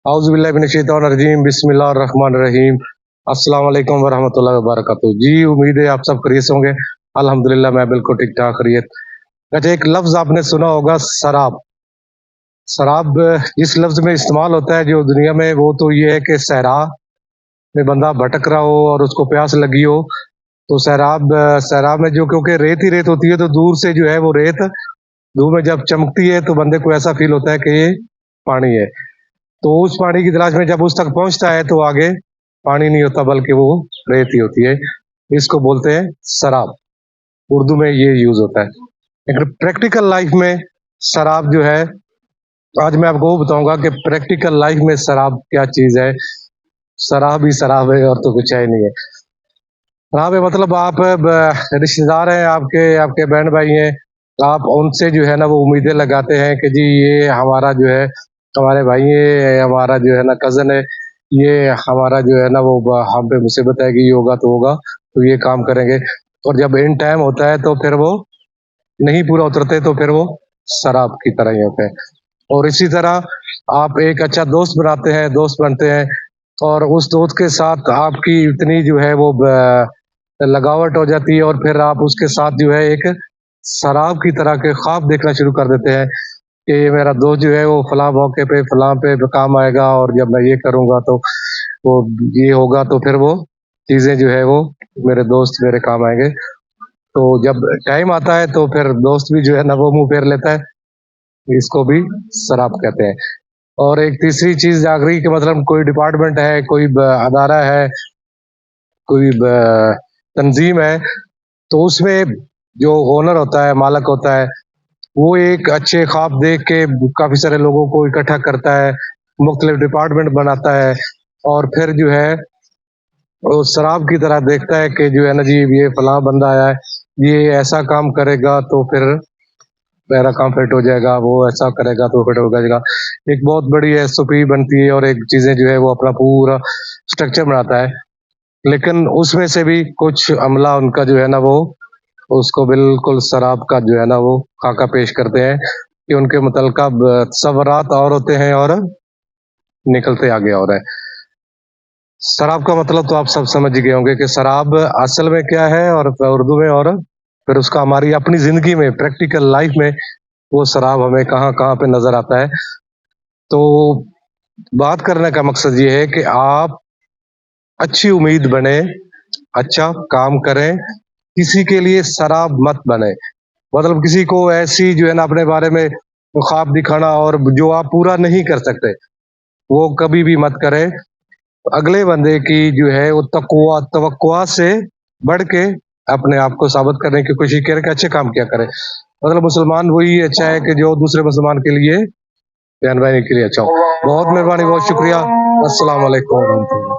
औज़ुबिल्लाहि बिस्मिल्लाहिर्रहमानिर्रहीम। अस्सलाम वालेकुम वरहमतुल्लाहि वबरकातुहू। जी उम्मीद है आप सब खैरियत से होंगे। अल्हम्दुलिल्लाह मैं बिल्कुल ठीक ठाक खैरियत। अच्छा, एक लफ्ज आपने सुना होगा, शराब। शराब जिस लफ्ज में इस्तेमाल होता है जो दुनिया में, वो तो ये है कि सहरा में बंदा भटक रहा हो और उसको प्यास लगी हो, तो सहरा में जो, क्योंकि रेत ही रेत होती है, तो दूर से जो है वो रेत धूप में जब चमकती है तो बंदे को ऐसा फील होता है कि ये पानी है। तो उस पानी की तलाश में जब उस तक पहुंचता है तो आगे पानी नहीं होता बल्कि वो रेत ही होती है। इसको बोलते हैं शराब। उर्दू में ये यूज होता है। लेकिन प्रैक्टिकल लाइफ में शराब जो है, आज मैं आपको बताऊंगा कि प्रैक्टिकल लाइफ में शराब क्या चीज है। शराब ही शराब है और तो कुछ है नहीं है। शराब है मतलब आप रिश्तेदार हैं, आपके आपके बहन भाई हैं, आप उनसे जो है ना वो उम्मीदें लगाते हैं कि जी ये हमारा जो है, हमारे भाई है, हमारा जो है ना कजन है, ये हमारा जो है ना वो हम पे मुसीबत है कि ये होगा तो होगा, तो ये काम करेंगे। और जब इन टाइम होता है तो फिर वो नहीं पूरा उतरते, तो फिर वो शराब की तरह ही होते हैं। और इसी तरह आप एक अच्छा दोस्त बनाते हैं, दोस्त बनते हैं, और उस दोस्त के साथ आपकी इतनी जो है वो लगावट हो जाती है, और फिर आप उसके साथ जो है एक शराब की तरह के ख्वाब देखना शुरू कर देते हैं कि ये मेरा दोस्त जो है वो फलां मौके पे फलां पे काम आएगा, और जब मैं ये करूंगा तो वो ये होगा, तो फिर वो चीजें जो है वो मेरे दोस्त मेरे काम आएंगे। तो जब टाइम आता है तो फिर दोस्त भी जो है ना वो मुंह फेर लेता है। इसको भी शराब कहते हैं। और एक तीसरी चीज जाग रही कि मतलब कोई डिपार्टमेंट है, कोई अदारा है, कोई तंजीम है, तो उसमें जो ओनर होता है, मालक होता है, वो एक अच्छे ख्वाब देख के काफी सारे लोगों को इकट्ठा करता है, मुख्तलिफ डिपार्टमेंट बनाता है, और फिर जो है वो शराब की तरह देखता है कि जो है ना जी ये फलां बंदा आया है, ये ऐसा काम करेगा तो फिर मेरा काम फिट हो जाएगा, वो ऐसा करेगा तो फिट हो जाएगा। एक बहुत बड़ी एसओपी बनती है और एक चीजें जो है वो अपना पूरा स्ट्रक्चर बनाता है। लेकिन उसमें से भी कुछ अमला उनका जो है ना वो उसको बिल्कुल शराब का जो है ना वो खाका पेश करते हैं कि उनके मुतलका सवरात और होते हैं और निकलते आगे और है। शराब का मतलब तो आप सब समझ गए होंगे कि शराब असल में क्या है और उर्दू में, और फिर उसका हमारी अपनी जिंदगी में प्रैक्टिकल लाइफ में वो शराब हमें कहाँ कहाँ पे नजर आता है। तो बात करने का मकसद ये है कि आप अच्छी उम्मीद बने, अच्छा काम करें, किसी के लिए शराब मत बने। मतलब किसी को ऐसी जो है ना अपने बारे में ख्वाब दिखाना और जो आप पूरा नहीं कर सकते, वो कभी भी मत करें। अगले बंदे की जो है वो तवक्कुआ से बढ़ के अपने आप को साबित करने की कोशिश करें कि अच्छे काम क्या करें। मतलब मुसलमान वही अच्छा है कि जो दूसरे मुसलमान के लिए बहन भाई के लिए अच्छा हो। बहुत मेहरबानी, बहुत शुक्रिया। अस्सलाम वालेकुम।